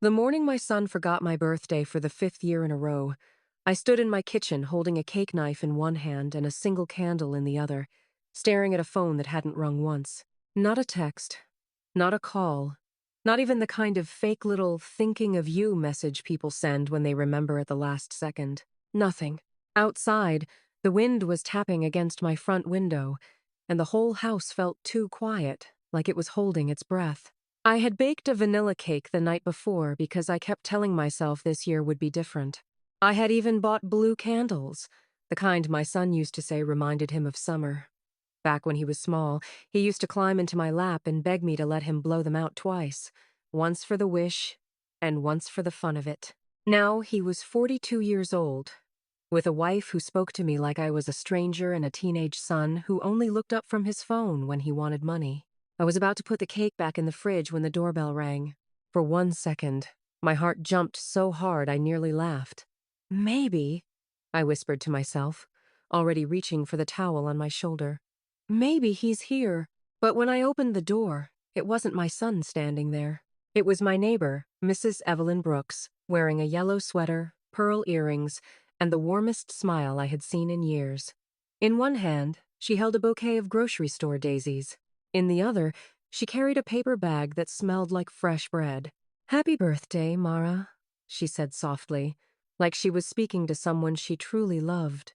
The morning my son forgot my birthday for the fifth year in a row, I stood in my kitchen holding a cake knife in one hand and a single candle in the other, staring at a phone that hadn't rung once. Not a text, not a call, not even the kind of fake little thinking of you message people send when they remember at the last second. Nothing. Outside, the wind was tapping against my front window, and the whole house felt too quiet, like it was holding its breath. I had baked a vanilla cake the night before because I kept telling myself this year would be different. I had even bought blue candles, the kind my son used to say reminded him of summer. Back when he was small, he used to climb into my lap and beg me to let him blow them out twice, once for the wish and once for the fun of it. Now he was 42 years old, with a wife who spoke to me like I was a stranger and a teenage son who only looked up from his phone when he wanted money. I was about to put the cake back in the fridge when the doorbell rang. For 1 second, my heart jumped so hard I nearly laughed. Maybe, I whispered to myself, already reaching for the towel on my shoulder. Maybe he's here. But when I opened the door, it wasn't my son standing there. It was my neighbor, Mrs. Evelyn Brooks, wearing a yellow sweater, pearl earrings, and the warmest smile I had seen in years. In one hand, she held a bouquet of grocery store daisies. In the other, she carried a paper bag that smelled like fresh bread. "Happy birthday, Mara," she said softly, like she was speaking to someone she truly loved.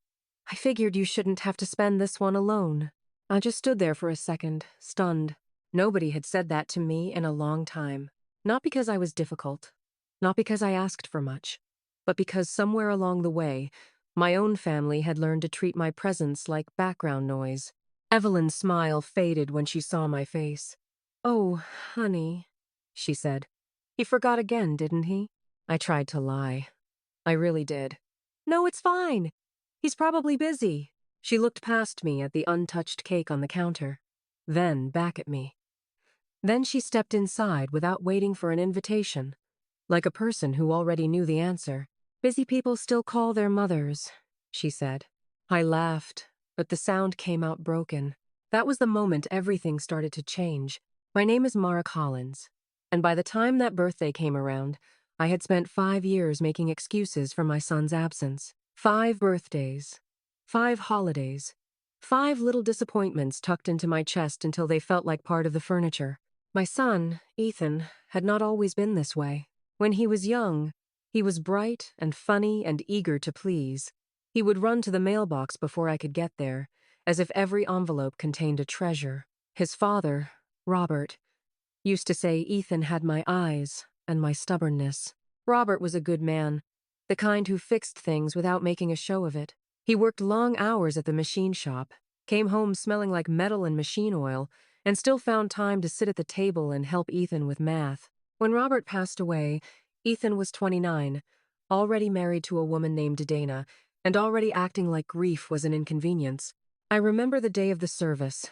"I figured you shouldn't have to spend this one alone." I just stood there for a second, stunned. Nobody had said that to me in a long time. Not because I was difficult, not because I asked for much, but because somewhere along the way, my own family had learned to treat my presence like background noise. Evelyn's smile faded when she saw my face. "Oh, honey," she said. "He forgot again, didn't he?" I tried to lie. I really did. "No, it's fine. He's probably busy." She looked past me at the untouched cake on the counter, then back at me. Then she stepped inside without waiting for an invitation, like a person who already knew the answer. "Busy people still call their mothers," she said. I laughed, but the sound came out broken. That was the moment everything started to change. My name is Mara Collins, and by the time that birthday came around, I had spent 5 years making excuses for my son's absence. 5 birthdays. 5 holidays. 5 little disappointments tucked into my chest until they felt like part of the furniture. My son, Ethan, had not always been this way. When he was young, he was bright and funny and eager to please. He would run to the mailbox before I could get there, as if every envelope contained a treasure. His father, Robert, used to say Ethan had my eyes and my stubbornness. Robert was a good man, the kind who fixed things without making a show of it. He worked long hours at the machine shop, came home smelling like metal and machine oil, and still found time to sit at the table and help Ethan with math. When Robert passed away, Ethan was 29, already married to a woman named Dana, and already acting like grief was an inconvenience. I remember the day of the service.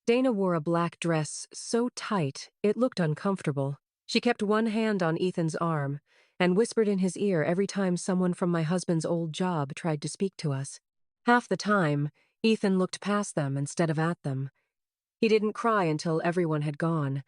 Dana wore a black dress so tight it looked uncomfortable. She kept one hand on Ethan's arm and whispered in his ear every time someone from my husband's old job tried to speak to us. Half the time, Ethan looked past them instead of at them. He didn't cry until everyone had gone,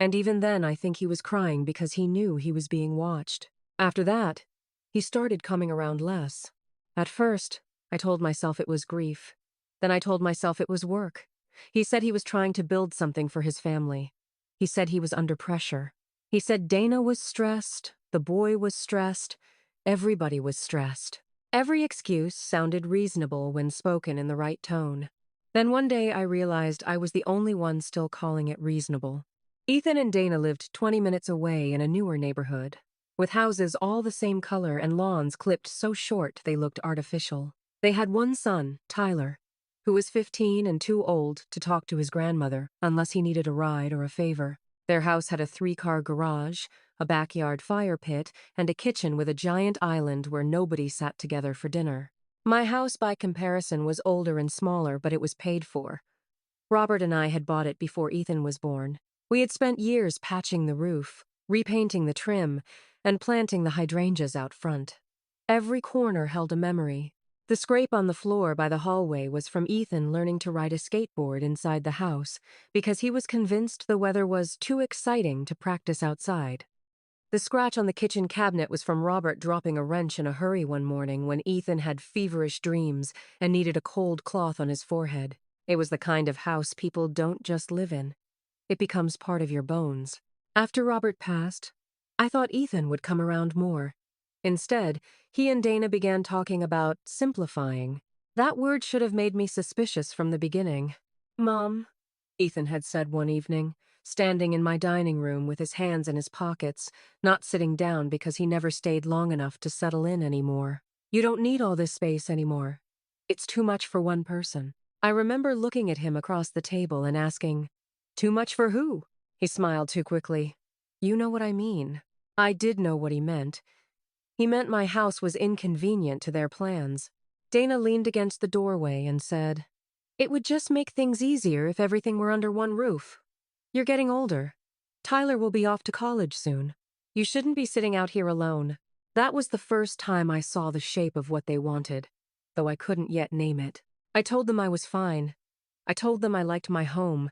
and even then I think he was crying because he knew he was being watched. After that, he started coming around less. At first, I told myself it was grief. Then I told myself it was work. He said he was trying to build something for his family. He said he was under pressure. He said Dana was stressed, the boy was stressed, everybody was stressed. Every excuse sounded reasonable when spoken in the right tone. Then one day I realized I was the only one still calling it reasonable. Ethan and Dana lived 20 minutes away in a newer neighborhood, with houses all the same color and lawns clipped so short they looked artificial. They had one son, Tyler, who was 15 and too old to talk to his grandmother unless he needed a ride or a favor. Their house had a 3-car garage, a backyard fire pit, and a kitchen with a giant island where nobody sat together for dinner. My house, by comparison, was older and smaller, but it was paid for. Robert and I had bought it before Ethan was born. We had spent years patching the roof, repainting the trim, and planting the hydrangeas out front. Every corner held a memory. The scrape on the floor by the hallway was from Ethan learning to ride a skateboard inside the house because he was convinced the weather was too exciting to practice outside. The scratch on the kitchen cabinet was from Robert dropping a wrench in a hurry one morning when Ethan had feverish dreams and needed a cold cloth on his forehead. It was the kind of house people don't just live in. It becomes part of your bones. After Robert passed, I thought Ethan would come around more. Instead, he and Dana began talking about simplifying. That word should have made me suspicious from the beginning. "Mom," Ethan had said one evening, standing in my dining room with his hands in his pockets, not sitting down because he never stayed long enough to settle in anymore. "You don't need all this space anymore. It's too much for one person." I remember looking at him across the table and asking, "Too much for who?" He smiled too quickly. "You know what I mean." I did know what he meant. He meant my house was inconvenient to their plans. Dana leaned against the doorway and said, "It would just make things easier if everything were under one roof. You're getting older. Tyler will be off to college soon. You shouldn't be sitting out here alone." That was the first time I saw the shape of what they wanted, though I couldn't yet name it. I told them I was fine. I told them I liked my home.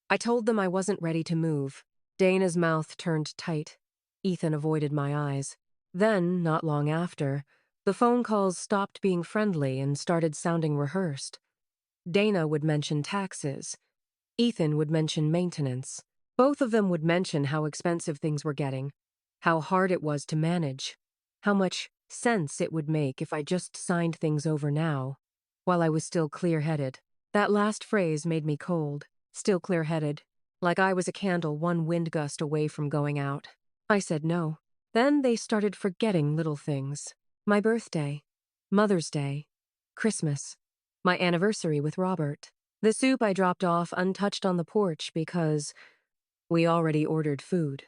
I told them I wasn't ready to move. Dana's mouth turned tight. Ethan avoided my eyes. Then, not long after, the phone calls stopped being friendly and started sounding rehearsed. Dana would mention taxes. Ethan would mention maintenance. Both of them would mention how expensive things were getting, how hard it was to manage, how much sense it would make if I just signed things over now, while I was still clear-headed. That last phrase made me cold, still clear-headed, like I was a candle one wind gust away from going out. I said no. Then they started forgetting little things. My birthday, Mother's Day, Christmas, my anniversary with Robert. The soup I dropped off untouched on the porch because we already ordered food.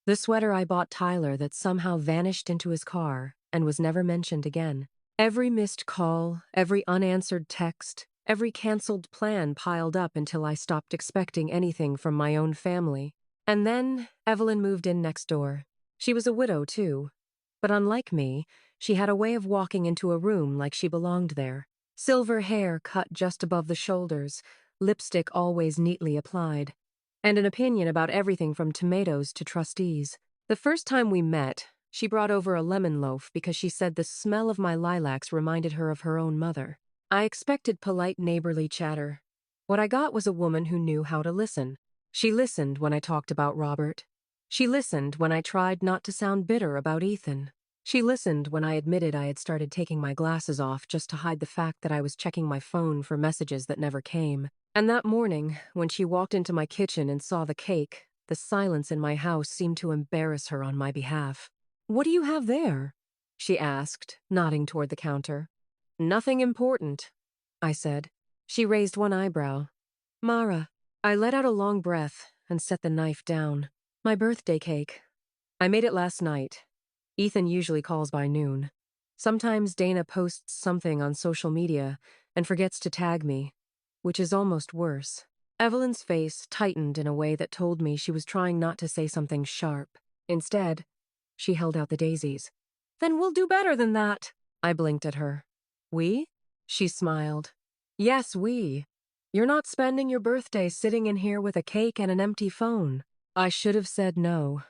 The sweater I bought Tyler that somehow vanished into his car and was never mentioned again. Every missed call, every unanswered text, every canceled plan piled up until I stopped expecting anything from my own family. And then Evelyn moved in next door. She was a widow, too. But unlike me, she had a way of walking into a room like she belonged there. Silver hair cut just above the shoulders, lipstick always neatly applied, and an opinion about everything from tomatoes to trustees. The first time we met, she brought over a lemon loaf because she said the smell of my lilacs reminded her of her own mother. I expected polite neighborly chatter. What I got was a woman who knew how to listen. She listened when I talked about Robert. She listened when I tried not to sound bitter about Ethan. She listened when I admitted I had started taking my glasses off just to hide the fact that I was checking my phone for messages that never came. And that morning, when she walked into my kitchen and saw the cake, the silence in my house seemed to embarrass her on my behalf. "What do you have there?" she asked, nodding toward the counter. "Nothing important," I said. She raised one eyebrow. "Mara." I let out a long breath and set the knife down. "My birthday cake. I made it last night. Ethan usually calls by noon. Sometimes Dana posts something on social media and forgets to tag me, which is almost worse." Evelyn's face tightened in a way that told me she was trying not to say something sharp. Instead, she held out the daisies. "Then we'll do better than that." I blinked at her. "We?" She smiled. "Yes, we. You're not spending your birthday sitting in here with a cake and an empty phone." I should have said no.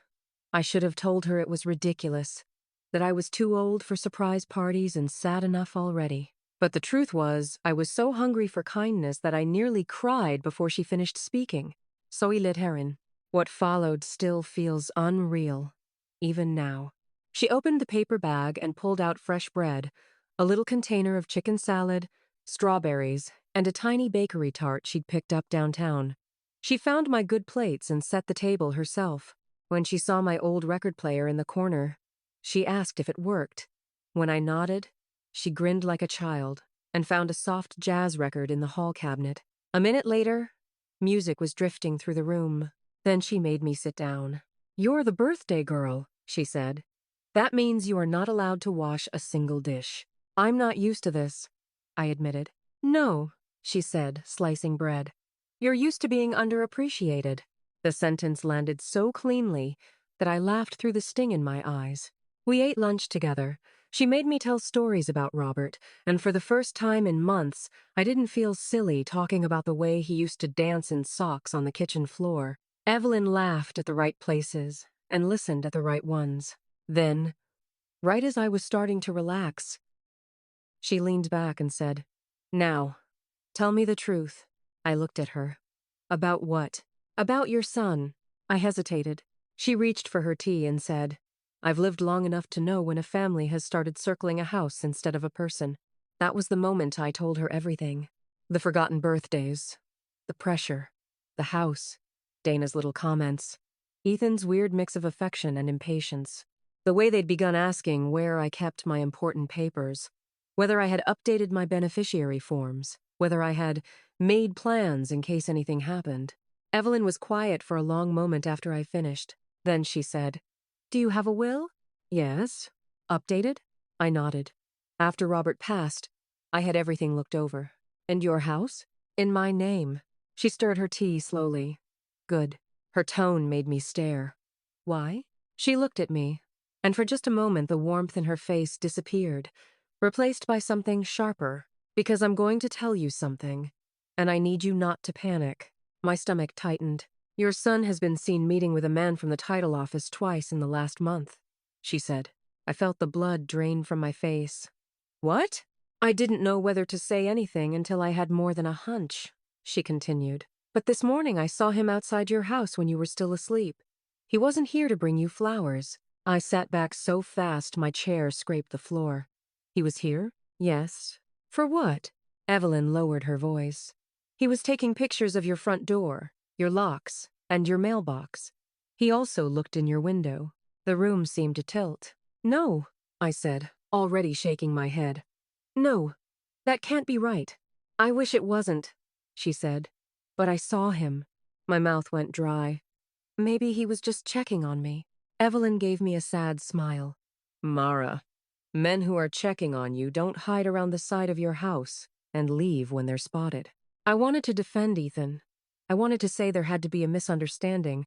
I should have told her it was ridiculous, that I was too old for surprise parties and sad enough already. But the truth was, I was so hungry for kindness that I nearly cried before she finished speaking. "Soy Heron." What followed still feels unreal, even now. She opened the paper bag and pulled out fresh bread, a little container of chicken salad, strawberries, and a tiny bakery tart she'd picked up downtown. She found my good plates and set the table herself. When she saw my old record player in the corner, she asked if it worked. When I nodded, she grinned like a child and found a soft jazz record in the hall cabinet. A minute later, music was drifting through the room. Then she made me sit down. "You're the birthday girl," she said. "That means you are not allowed to wash a single dish." "I'm not used to this," I admitted. "No," she said, slicing bread. "You're used to being underappreciated." The sentence landed so cleanly that I laughed through the sting in my eyes. We ate lunch together. She made me tell stories about Robert, and for the first time in months, I didn't feel silly talking about the way he used to dance in socks on the kitchen floor. Evelyn laughed at the right places, and listened at the right ones. Then, right as I was starting to relax, she leaned back and said, "Now, tell me the truth." I looked at her. "About what?" "About your son." I hesitated. She reached for her tea and said, "I've lived long enough to know when a family has started circling a house instead of a person." That was the moment I told her everything. The forgotten birthdays, the pressure, the house, Dana's little comments, Ethan's weird mix of affection and impatience, the way they'd begun asking where I kept my important papers, whether I had updated my beneficiary forms, whether I had made plans in case anything happened. Evelyn was quiet for a long moment after I finished. Then she said, "Do you have a will?" "Yes." "Updated?" I nodded. After Robert passed, I had everything looked over. "And your house?" "In my name." She stirred her tea slowly. "Good." Her tone made me stare. "Why?" She looked at me, and for just a moment the warmth in her face disappeared, replaced by something sharper. "Because I'm going to tell you something, and I need you not to panic." My stomach tightened. "Your son has been seen meeting with a man from the title office twice in the last month," she said. I felt the blood drain from my face. "What?" "I didn't know whether to say anything until I had more than a hunch," she continued. "But this morning I saw him outside your house when you were still asleep. He wasn't here to bring you flowers." I sat back so fast my chair scraped the floor. "He was here?" "Yes." "For what?" Evelyn lowered her voice. "He was taking pictures of your front door, your locks, and your mailbox. He also looked in your window." The room seemed to tilt. "No," I said, already shaking my head. "No, that can't be right." "I wish it wasn't," she said. "But I saw him." My mouth went dry. "Maybe he was just checking on me." Evelyn gave me a sad smile. "Mara, men who are checking on you don't hide around the side of your house and leave when they're spotted." I wanted to defend Ethan. I wanted to say there had to be a misunderstanding,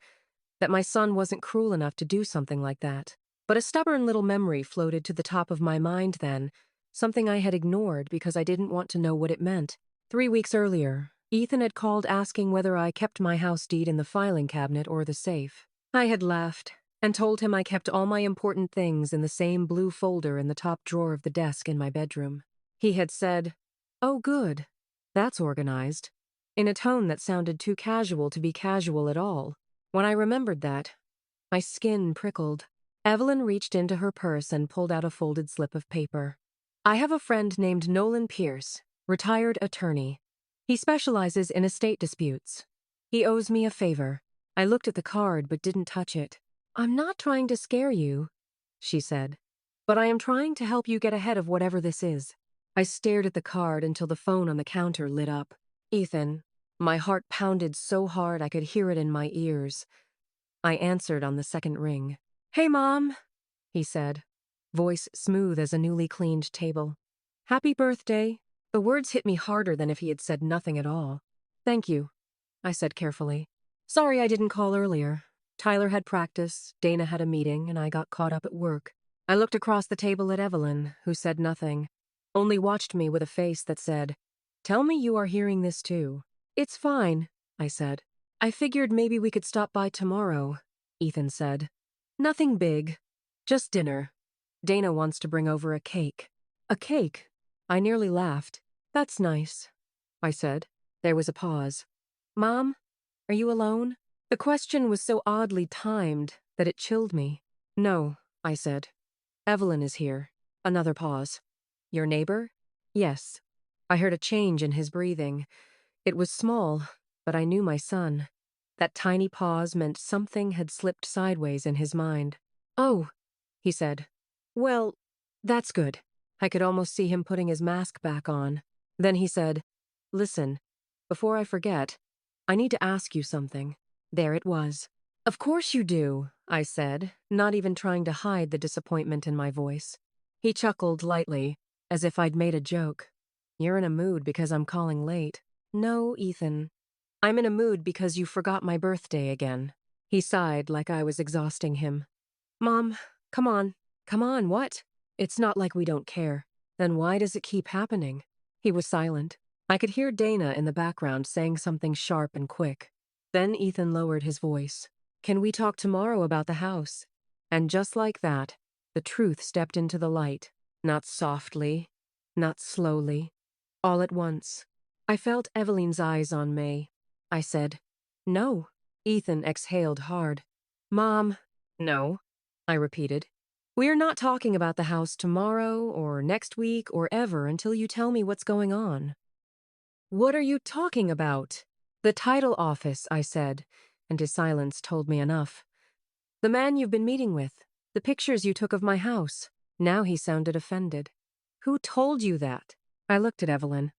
that my son wasn't cruel enough to do something like that. But a stubborn little memory floated to the top of my mind then, something I had ignored because I didn't want to know what it meant. 3 weeks earlier, Ethan had called asking whether I kept my house deed in the filing cabinet or the safe. I had laughed and told him I kept all my important things in the same blue folder in the top drawer of the desk in my bedroom. He had said, "Oh, good. That's organized," in a tone that sounded too casual to be casual at all. When I remembered that, my skin prickled. Evelyn reached into her purse and pulled out a folded slip of paper. "I have a friend named Nolan Pierce, retired attorney. He specializes in estate disputes. He owes me a favor." I looked at the card but didn't touch it. "I'm not trying to scare you," she said, "but I am trying to help you get ahead of whatever this is." I stared at the card until the phone on the counter lit up. "Ethan." My heart pounded so hard I could hear it in my ears. I answered on the second ring. "Hey, Mom," he said, voice smooth as a newly cleaned table. "Happy birthday." The words hit me harder than if he had said nothing at all. "Thank you," I said carefully. "Sorry I didn't call earlier. Tyler had practice, Dana had a meeting, and I got caught up at work." I looked across the table at Evelyn, who said nothing, only watched me with a face that said, "Tell me you are hearing this too." "It's fine," I said. "I figured maybe we could stop by tomorrow," Ethan said. "Nothing big. Just dinner. Dana wants to bring over a cake." "A cake?" I nearly laughed. "That's nice," I said. There was a pause. "Mom, are you alone?" The question was so oddly timed that it chilled me. "No," I said. "Evelyn is here." Another pause. "Your neighbor?" "Yes." I heard a change in his breathing. It was small, but I knew my son. That tiny pause meant something had slipped sideways in his mind. "Oh," he said. "Well, that's good." I could almost see him putting his mask back on. Then he said, "Listen, before I forget, I need to ask you something." There it was. "Of course you do," I said, not even trying to hide the disappointment in my voice. He chuckled lightly, as if I'd made a joke. "You're in a mood because I'm calling late." "No, Ethan. I'm in a mood because you forgot my birthday again." He sighed like I was exhausting him. "Mom, come on." "Come on, what?" "It's not like we don't care." "Then why does it keep happening?" He was silent. I could hear Dana in the background saying something sharp and quick. Then Ethan lowered his voice. Can we talk tomorrow about the house? And just like that, the truth stepped into the light. Not softly, not slowly, all at once. I felt Evelyn's eyes on May. I said, "No." Ethan exhaled hard. "Mom." "No," I repeated. "We are not talking about the house tomorrow or next week or ever until you tell me what's going on." "What are you talking about?" "The title office," I said, and his silence told me enough. "The man you've been meeting with, the pictures you took of my house." Now he sounded offended. "Who told you that?" I looked at Evelyn.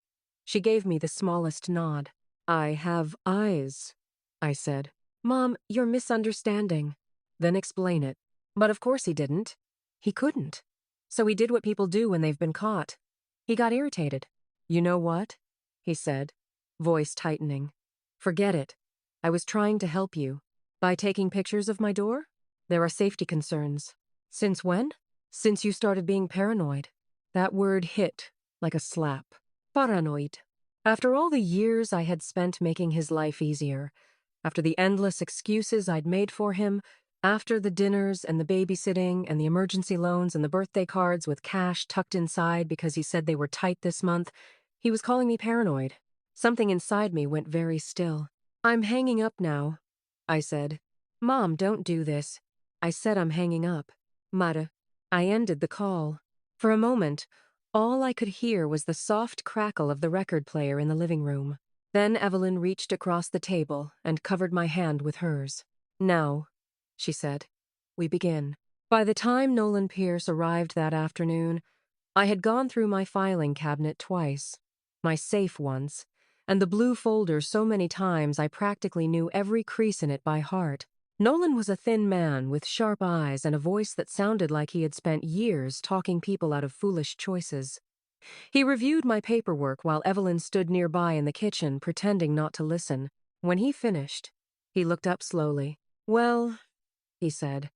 She gave me the smallest nod. "I have eyes," I said. "Mom, you're misunderstanding." "Then explain it." But of course he didn't. He couldn't. So he did what people do when they've been caught. He got irritated. "You know what?" he said, voice tightening. "Forget it. I was trying to help you. By taking pictures of my door? There are safety concerns." "Since when?" "Since you started being paranoid." That word hit like a slap. Paranoid. After all the years I had spent making his life easier, after the endless excuses I'd made for him, after the dinners and the babysitting and the emergency loans and the birthday cards with cash tucked inside because he said they were tight this month, he was calling me paranoid. Something inside me went very still. "I'm hanging up now," I said. "Mom, don't do this." I said I'm hanging up. Mara. I ended the call. For a moment, all I could hear was the soft crackle of the record player in the living room. Then Evelyn reached across the table and covered my hand with hers. "Now," she said, "we begin." By the time Nolan Pierce arrived that afternoon, I had gone through my filing cabinet twice, my safe once, and the blue folder so many times I practically knew every crease in it by heart. Nolan was a thin man with sharp eyes and a voice that sounded like he had spent years talking people out of foolish choices. He reviewed my paperwork while Evelyn stood nearby in the kitchen, pretending not to listen. When he finished, he looked up slowly. "Well," he said,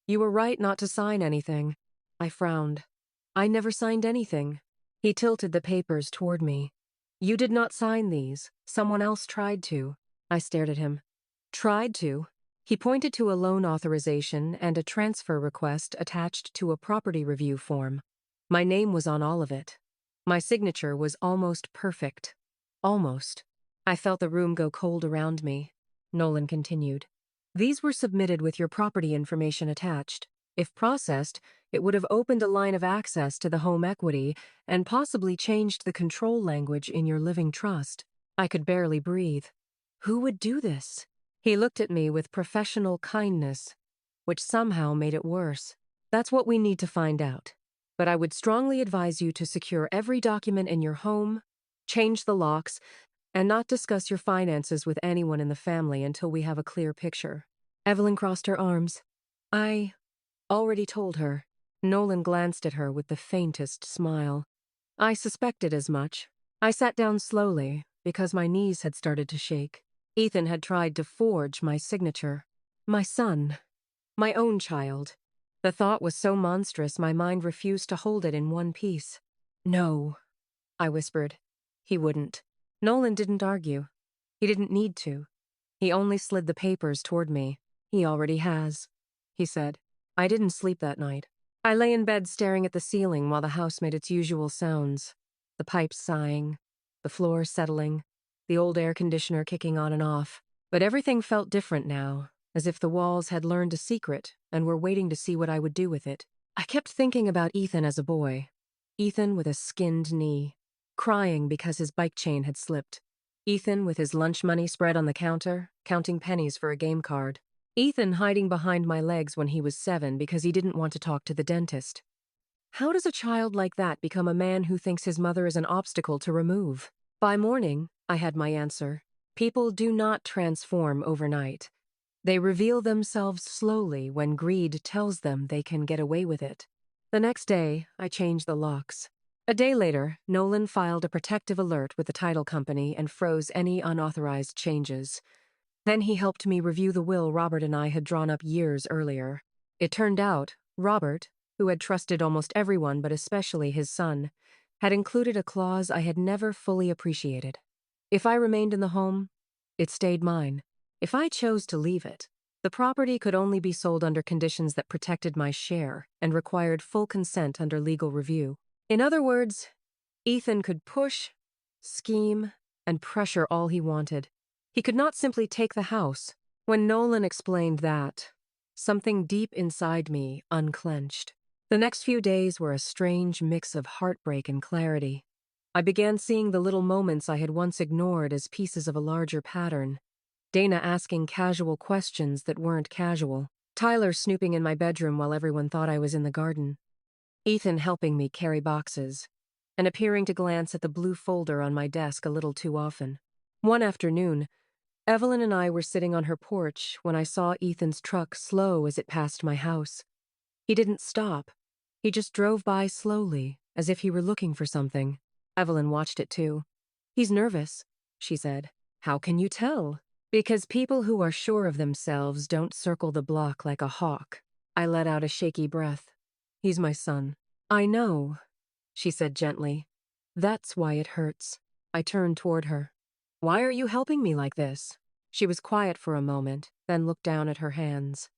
"you were right not to sign anything." I frowned. "I never signed anything." He tilted the papers toward me. "You did not sign these. Someone else tried to." I stared at him. "Tried to?" He pointed to a loan authorization and a transfer request attached to a property review form. My name was on all of it. My signature was almost perfect. Almost. I felt the room go cold around me. Nolan continued. "These were submitted with your property information attached. If processed, it would have opened a line of access to the home equity and possibly changed the control language in your living trust." I could barely breathe. Who would do this? He looked at me with professional kindness, which somehow made it worse. "That's what we need to find out. But I would strongly advise you to secure every document in your home, change the locks, and not discuss your finances with anyone in the family until we have a clear picture." Evelyn crossed her arms. "I already told her." Nolan glanced at her with the faintest smile. "I suspected as much." I sat down slowly because my knees had started to shake. Ethan had tried to forge my signature. My son. My own child. The thought was so monstrous my mind refused to hold it in one piece. "No," I whispered. He wouldn't. Nolan didn't argue. He didn't need to. He only slid the papers toward me. "He already has," he said. I didn't sleep that night. I lay in bed staring at the ceiling while the house made its usual sounds. The pipes sighing, the floor settling, the old air conditioner kicking on and off. But everything felt different now, as if the walls had learned a secret and were waiting to see what I would do with it. I kept thinking about Ethan as a boy. Ethan with a skinned knee, crying because his bike chain had slipped. Ethan with his lunch money spread on the counter, counting pennies for a game card. Ethan hiding behind my legs when he was 7 because he didn't want to talk to the dentist. How does a child like that become a man who thinks his mother is an obstacle to remove? By morning, I had my answer. People do not transform overnight. They reveal themselves slowly when greed tells them they can get away with it. The next day, I changed the locks. A day later, Nolan filed a protective alert with the title company and froze any unauthorized changes. Then he helped me review the will Robert and I had drawn up years earlier. It turned out, Robert, who had trusted almost everyone but especially his son, had included a clause I had never fully appreciated. If I remained in the home, it stayed mine. If I chose to leave it, The property could only be sold under conditions that protected my share and required full consent under legal review. In other words, Ethan could push, scheme, and pressure all he wanted. He could not simply take the house. When Nolan explained that, something deep inside me unclenched. The next few days were a strange mix of heartbreak and clarity. I began seeing the little moments I had once ignored as pieces of a larger pattern. Dana asking casual questions that weren't casual. Tyler snooping in my bedroom while everyone thought I was in the garden. Ethan helping me carry boxes, and appearing to glance at the blue folder on my desk a little too often. One afternoon, Evelyn and I were sitting on her porch when I saw Ethan's truck slow as it passed my house. He didn't stop. He just drove by slowly, as if he were looking for something. Evelyn watched it too. "He's nervous," she said. "How can you tell?" "Because people who are sure of themselves don't circle the block like a hawk." I let out a shaky breath. "He's my son." "I know," she said gently. "That's why it hurts." I turned toward her. "Why are you helping me like this?" She was quiet for a moment, then looked down at her hands.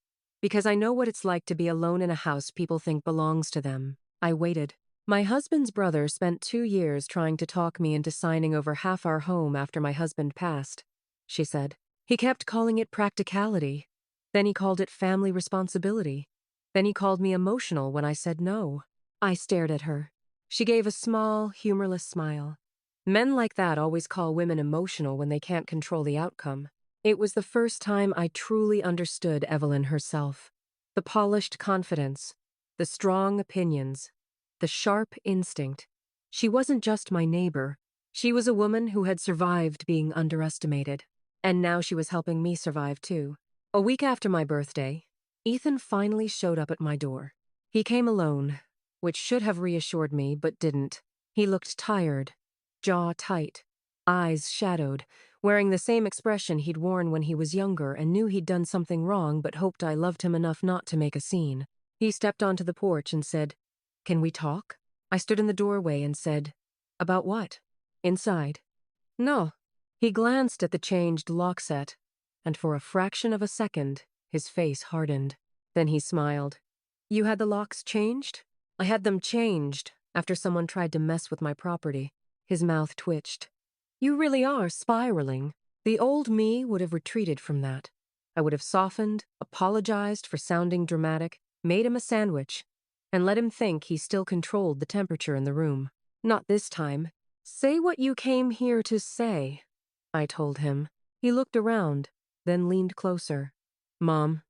"Because I know what it's like to be alone in a house people think belongs to them." I waited. "My husband's brother spent 2 years trying to talk me into signing over half our home after my husband passed," she said. "He kept calling it practicality. Then he called it family responsibility. Then he called me emotional when I said no." I stared at her. She gave a small, humorless smile. "Men like that always call women emotional when they can't control the outcome." It was the first time I truly understood Evelyn herself. The polished confidence, the strong opinions, the sharp instinct. She wasn't just my neighbor. She was a woman who had survived being underestimated. And now she was helping me survive too. A week after my birthday, Ethan finally showed up at my door. He came alone, which should have reassured me but didn't. He looked tired, jaw tight, eyes shadowed, wearing the same expression he'd worn when he was younger and knew he'd done something wrong but hoped I loved him enough not to make a scene. He stepped onto the porch and said, "Can we talk?" I stood in the doorway and said, "About what?" "Inside." "No." He glanced at the changed lock set, and for a fraction of a second, his face hardened. Then he smiled. "You had the locks changed?" "I had them changed after someone tried to mess with my property." His mouth twitched. "You really are spiraling." The old me would have retreated from that. I would have softened, apologized for sounding dramatic, made him a sandwich, and let him think he still controlled the temperature in the room. "Not this time. Say what you came here to say," I told him. He looked around, then leaned closer. "Mom,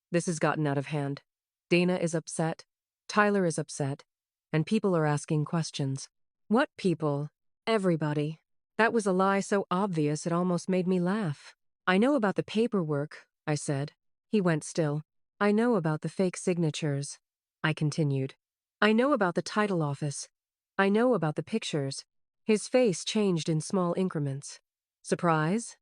this has gotten out of hand. Dana is upset, Tyler is upset, and people are asking questions." "What people?" "Everybody." That was a lie so obvious it almost made me laugh. "I know about the paperwork," I said. He went still. "I know about the fake signatures," I continued. "I know about the title office. I know about the pictures." His face changed in small increments. Surprise,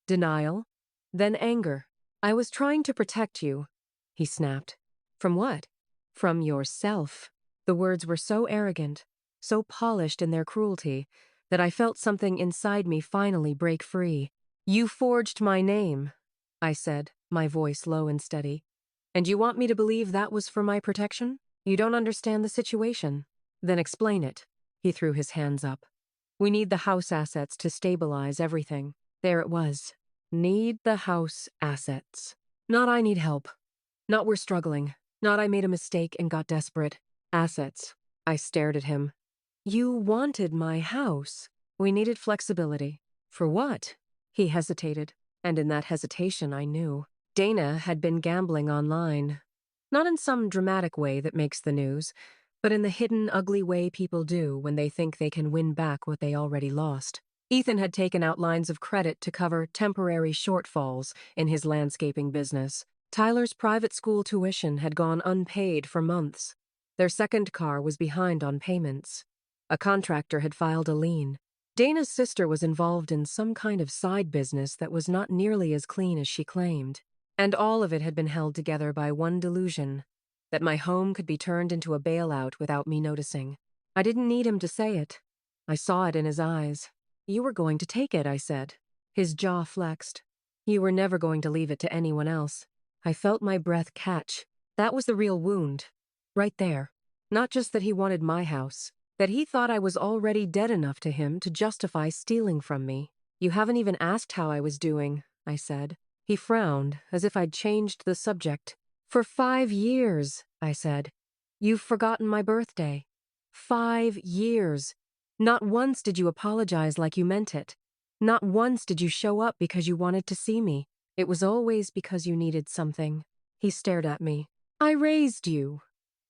denial, then anger. "I was trying to protect you," he snapped. "From what?" "From yourself." The words were so arrogant, so polished in their cruelty, that I felt something inside me finally break free. "You forged my name," I said, my voice low and steady. "And you want me to believe that was for my protection? You don't understand the situation." "Then explain it." He threw his hands up. "We need the house assets to stabilize everything." There it was. Need the house assets. Not I need help. Not we're struggling. Not I made a mistake and got desperate. Assets. I stared at him. "You wanted my house." "We needed flexibility." "For what?" He hesitated, and in that hesitation I knew. Dana had been gambling online. Not in some dramatic way that makes the news, but in the hidden, ugly way people do when they think they can win back what they already lost. Ethan had taken out lines of credit to cover temporary shortfalls in his landscaping business. Tyler's private school tuition had gone unpaid for months. Their second car was behind on payments. A contractor had filed a lien. Dana's sister was involved in some kind of side business that was not nearly as clean as she claimed. And all of it had been held together by one delusion, that my home could be turned into a bailout without me noticing. I didn't need him to say it. I saw it in his eyes. "You were going to take it," I said. His jaw flexed. "You were never going to leave it to anyone else." I felt my breath catch. That was the real wound. Right there. Not just that he wanted my house, that he thought I was already dead enough to him to justify stealing from me. You haven't even asked how I was doing, I said. He frowned, as if I'd changed the subject. For 5 years, I said. You've forgotten my birthday. 5 years. Not once did you apologize like you meant it. Not once did you show up because you wanted to see me. It was always because you needed something. He stared at me. I raised you,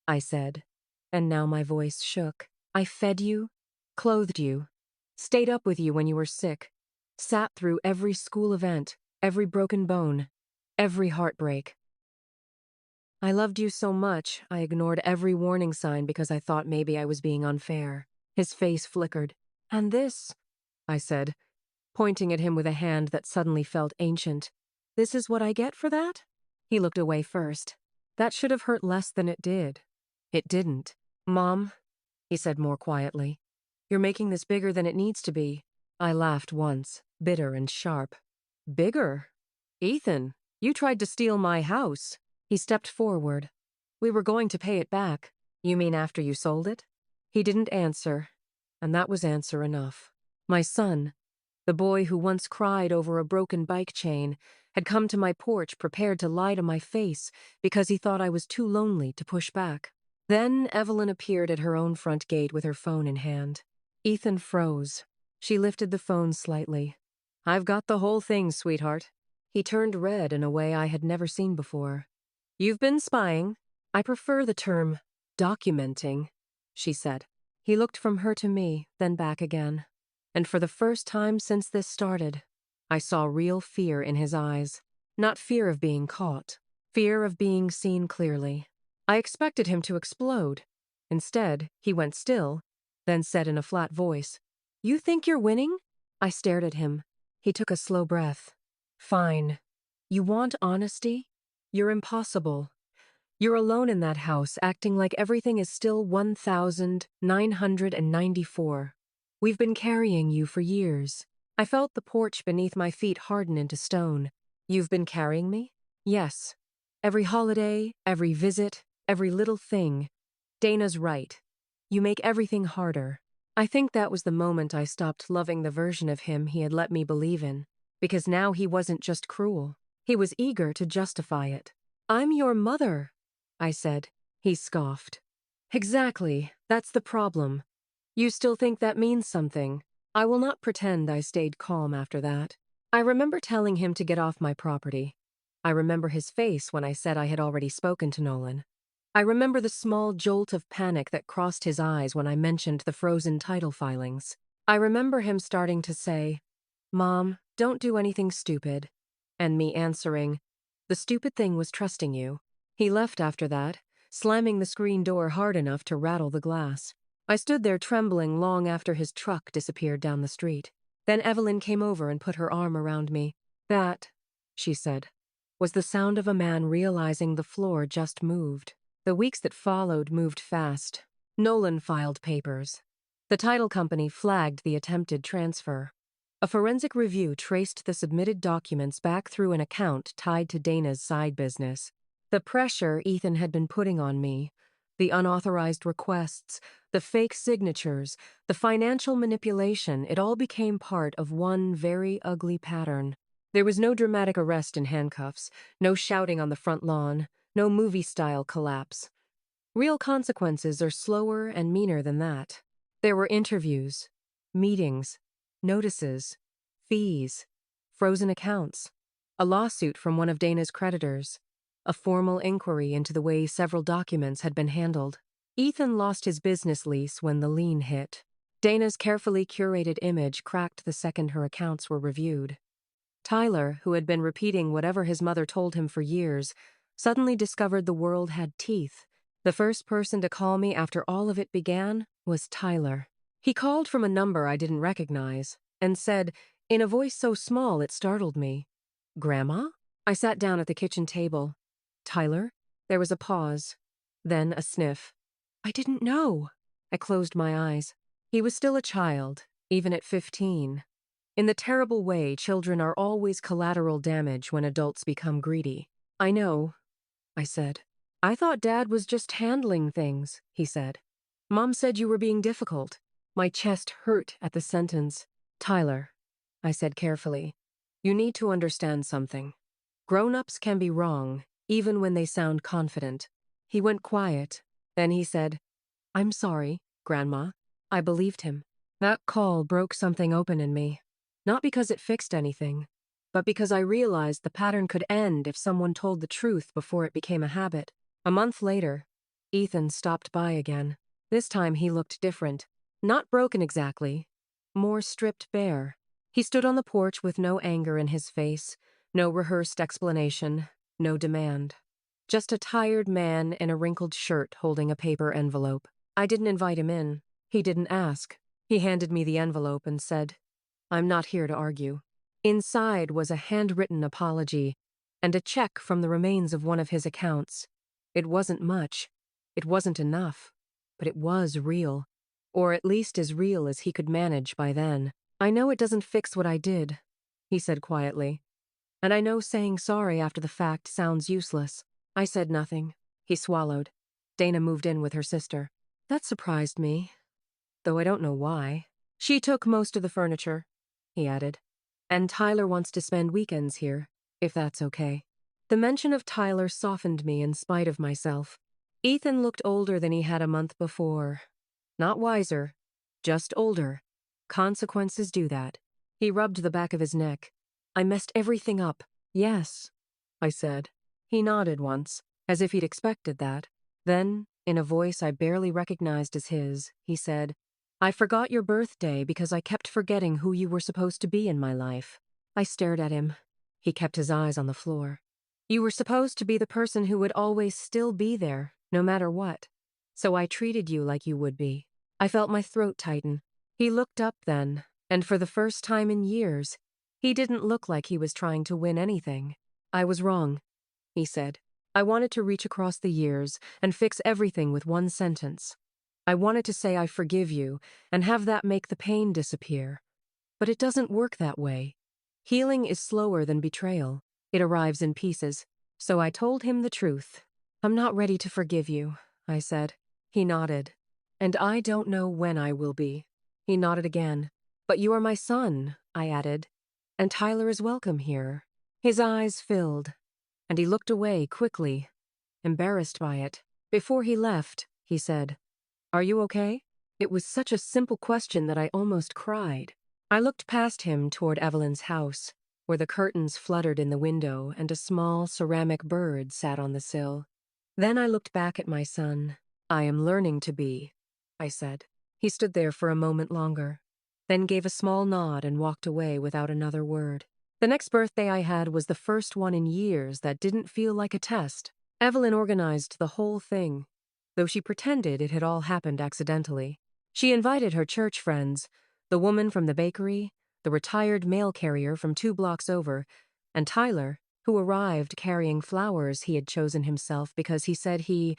I said. And now my voice shook. I fed you, clothed you, stayed up with you when you were sick, sat through every school event, every broken bone, every heartbreak. I loved you so much, I ignored every warning sign because I thought maybe I was being unfair. His face flickered. And this, I said, pointing at him with a hand that suddenly felt ancient. This is what I get for that? He looked away first. That should have hurt less than it did. It didn't. Mom, he said more quietly, you're making this bigger than it needs to be. I laughed once, bitter and sharp. Bigger? Ethan, you tried to steal my house. He stepped forward. We were going to pay it back. You mean after you sold it? He didn't answer, and that was answer enough. My son, the boy who once cried over a broken bike chain, had come to my porch prepared to lie to my face because he thought I was too lonely to push back. Then Evelyn appeared at her own front gate with her phone in hand. Ethan froze. She lifted the phone slightly. I've got the whole thing, sweetheart. He turned red in a way I had never seen before. You've been spying. I prefer the term documenting, she said. He looked from her to me, then back again. And for the first time since this started, I saw real fear in his eyes. Not fear of being caught. Fear of being seen clearly. I expected him to explode. Instead, he went still, then said in a flat voice, You think you're winning? I stared at him. He took a slow breath. Fine. You want honesty? You're impossible. You're alone in that house, acting like everything is still 1994. We've been carrying you for years. I felt the porch beneath my feet harden into stone. You've been carrying me? Yes. Every holiday, every visit, every little thing. Dana's right. You make everything harder. I think that was the moment I stopped loving the version of him he had let me believe in, because now he wasn't just cruel. He was eager to justify it. I'm your mother, I said. He scoffed. Exactly, that's the problem. You still think that means something. I will not pretend I stayed calm after that. I remember telling him to get off my property. I remember his face when I said I had already spoken to Nolan. I remember the small jolt of panic that crossed his eyes when I mentioned the frozen title filings. I remember him starting to say, Mom, don't do anything stupid. And me answering, the stupid thing was trusting you. He left after that, slamming the screen door hard enough to rattle the glass. I stood there trembling long after his truck disappeared down the street. Then Evelyn came over and put her arm around me. That, she said, was the sound of a man realizing the floor just moved. The weeks that followed moved fast. Nolan filed papers. The title company flagged the attempted transfer. A forensic review traced the submitted documents back through an account tied to Dana's side business. The pressure Ethan had been putting on me, the unauthorized requests, the fake signatures, the financial manipulation, it all became part of one very ugly pattern. There was no dramatic arrest in handcuffs, no shouting on the front lawn, no movie-style collapse. Real consequences are slower and meaner than that. There were interviews, meetings, notices, fees, frozen accounts, a lawsuit from one of Dana's creditors, a formal inquiry into the way several documents had been handled. Ethan lost his business lease when the lien hit. Dana's carefully curated image cracked the second her accounts were reviewed. Tyler, who had been repeating whatever his mother told him for years, suddenly discovered the world had teeth. The first person to call me after all of it began was Tyler. He called from a number I didn't recognize and said, in a voice so small it startled me, Grandma? I sat down at the kitchen table. Tyler? There was a pause, then a sniff. I didn't know. I closed my eyes. He was still a child, even at 15. In the terrible way children are always collateral damage when adults become greedy. I know, I said. I thought Dad was just handling things, he said. Mom said you were being difficult. My chest hurt at the sentence. Tyler, I said carefully, you need to understand something. Grown-ups can be wrong, even when they sound confident. He went quiet. Then he said, I'm sorry, Grandma. I believed him. That call broke something open in me. Not because it fixed anything, but because I realized the pattern could end if someone told the truth before it became a habit. A month later, Ethan stopped by again. This time he looked different. Not broken exactly, more stripped bare. He stood on the porch with no anger in his face, no rehearsed explanation, no demand. Just a tired man in a wrinkled shirt holding a paper envelope. I didn't invite him in. He didn't ask. He handed me the envelope and said, I'm not here to argue. Inside was a handwritten apology and a check from the remains of one of his accounts. It wasn't much. It wasn't enough. But it was real. Or at least as real as he could manage by then. I know it doesn't fix what I did, he said quietly. And I know saying sorry after the fact sounds useless. I said nothing. He swallowed. Dana moved in with her sister. That surprised me, though I don't know why. She took most of the furniture, he added. And Tyler wants to spend weekends here, if that's okay. The mention of Tyler softened me in spite of myself. Ethan looked older than he had a month before. Not wiser, just older. Consequences do that. He rubbed the back of his neck. I messed everything up. Yes, I said. He nodded once, as if he'd expected that. Then, in a voice I barely recognized as his, he said, I forgot your birthday because I kept forgetting who you were supposed to be in my life. I stared at him. He kept his eyes on the floor. You were supposed to be the person who would always still be there, no matter what. So I treated you like you would be. I felt my throat tighten. He looked up then, and for the first time in years, he didn't look like he was trying to win anything. I was wrong, he said. I wanted to reach across the years and fix everything with one sentence. I wanted to say I forgive you and have that make the pain disappear. But it doesn't work that way. Healing is slower than betrayal. It arrives in pieces. So I told him the truth. I'm not ready to forgive you, I said. He nodded. And I don't know when I will be. He nodded again. But you are my son, I added. And Tyler is welcome here. His eyes filled, and he looked away quickly, embarrassed by it. Before he left, he said, Are you okay? It was such a simple question that I almost cried. I looked past him toward Evelyn's house, where the curtains fluttered in the window and a small ceramic bird sat on the sill. Then I looked back at my son. I am learning to be, I said. He stood there for a moment longer, then gave a small nod and walked away without another word. The next birthday I had was the first one in years that didn't feel like a test. Evelyn organized the whole thing, though she pretended it had all happened accidentally. She invited her church friends, the woman from the bakery, the retired mail carrier from 2 blocks over, and Tyler, who arrived carrying flowers he had chosen himself because he said he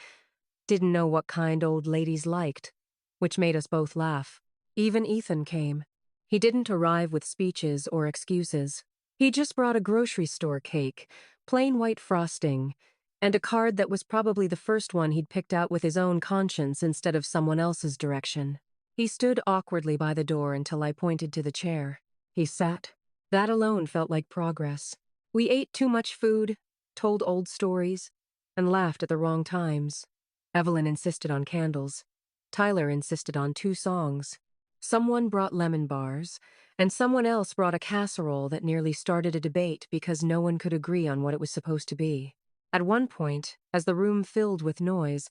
didn't know what kind old ladies liked, which made us both laugh. Even Ethan came. He didn't arrive with speeches or excuses. He just brought a grocery store cake, plain white frosting, and a card that was probably the first one he'd picked out with his own conscience instead of someone else's direction. He stood awkwardly by the door until I pointed to the chair. He sat. That alone felt like progress. We ate too much food, told old stories, and laughed at the wrong times. Evelyn insisted on candles. Tyler insisted on 2 songs. Someone brought lemon bars, and someone else brought a casserole that nearly started a debate because no one could agree on what it was supposed to be. At one point, as the room filled with noise,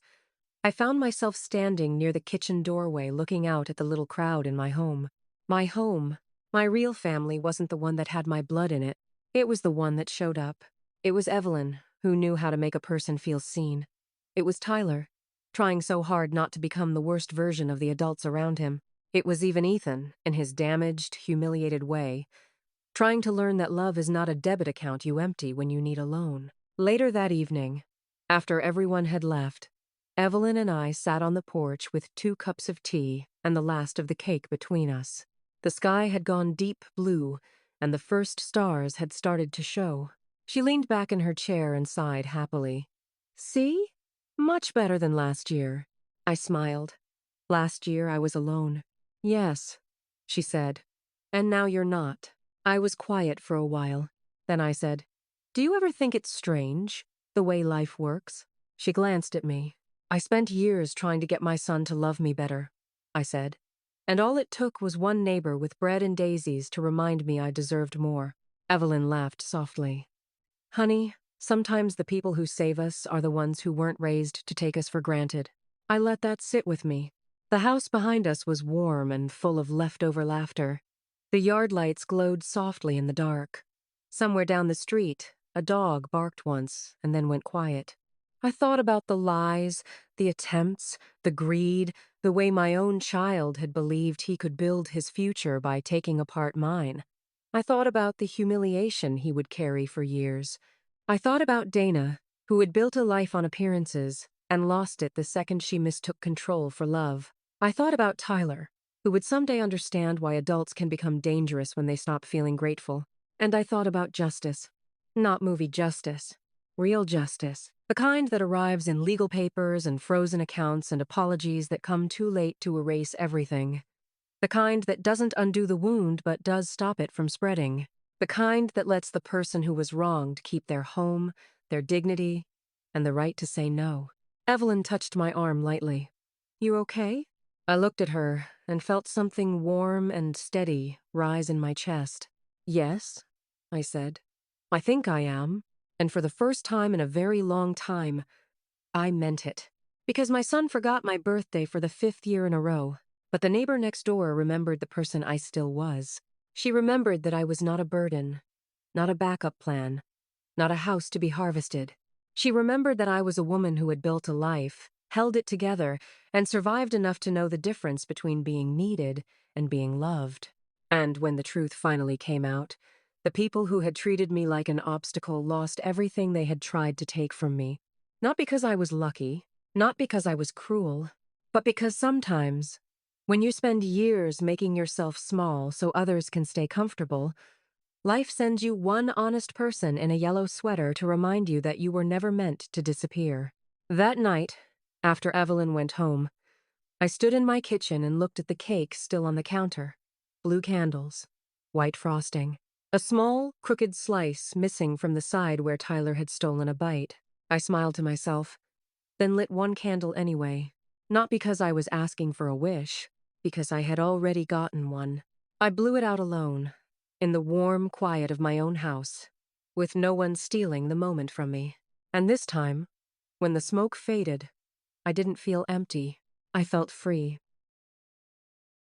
I found myself standing near the kitchen doorway looking out at the little crowd in my home. My home, my real family wasn't the one that had my blood in it. It was the one that showed up. It was Evelyn, who knew how to make a person feel seen. It was Tyler, trying so hard not to become the worst version of the adults around him. It was even Ethan, in his damaged, humiliated way, trying to learn that love is not a debit account you empty when you need a loan. Later that evening, after everyone had left, Evelyn and I sat on the porch with 2 cups of tea and the last of the cake between us. The sky had gone deep blue, and the first stars had started to show. She leaned back in her chair and sighed happily. See? Much better than last year. I smiled. Last year I was alone. Yes, she said. And now you're not. I was quiet for a while. Then I said, do you ever think it's strange, the way life works? She glanced at me. I spent years trying to get my son to love me better, I said. And all it took was one neighbor with bread and daisies to remind me I deserved more. Evelyn laughed softly. Honey, sometimes the people who save us are the ones who weren't raised to take us for granted. I let that sit with me. The house behind us was warm and full of leftover laughter. The yard lights glowed softly in the dark. Somewhere down the street, a dog barked once and then went quiet. I thought about the lies, the attempts, the greed, the way my own child had believed he could build his future by taking apart mine. I thought about the humiliation he would carry for years. I thought about Dana, who had built a life on appearances and lost it the second she mistook control for love. I thought about Tyler, who would someday understand why adults can become dangerous when they stop feeling grateful. And I thought about justice. Not movie justice. Real justice. The kind that arrives in legal papers and frozen accounts and apologies that come too late to erase everything. The kind that doesn't undo the wound but does stop it from spreading. The kind that lets the person who was wronged keep their home, their dignity, and the right to say no. Evelyn touched my arm lightly. You okay? I looked at her and felt something warm and steady rise in my chest. Yes, I said. I think I am. And for the first time in a very long time, I meant it. Because my son forgot my birthday for the 5th year in a row. But the neighbor next door remembered the person I still was. She remembered that I was not a burden, not a backup plan, not a house to be harvested. She remembered that I was a woman who had built a life, held it together, and survived enough to know the difference between being needed and being loved. And when the truth finally came out, the people who had treated me like an obstacle lost everything they had tried to take from me. Not because I was lucky, not because I was cruel, but because sometimes, when you spend years making yourself small so others can stay comfortable, life sends you one honest person in a yellow sweater to remind you that you were never meant to disappear. That night, after Evelyn went home, I stood in my kitchen and looked at the cake still on the counter. Blue candles, white frosting, a small, crooked slice missing from the side where Tyler had stolen a bite. I smiled to myself, then lit one candle anyway. Not because I was asking for a wish, because I had already gotten one. I blew it out alone, in the warm quiet of my own house, with no one stealing the moment from me. And this time, when the smoke faded, I didn't feel empty. I felt free.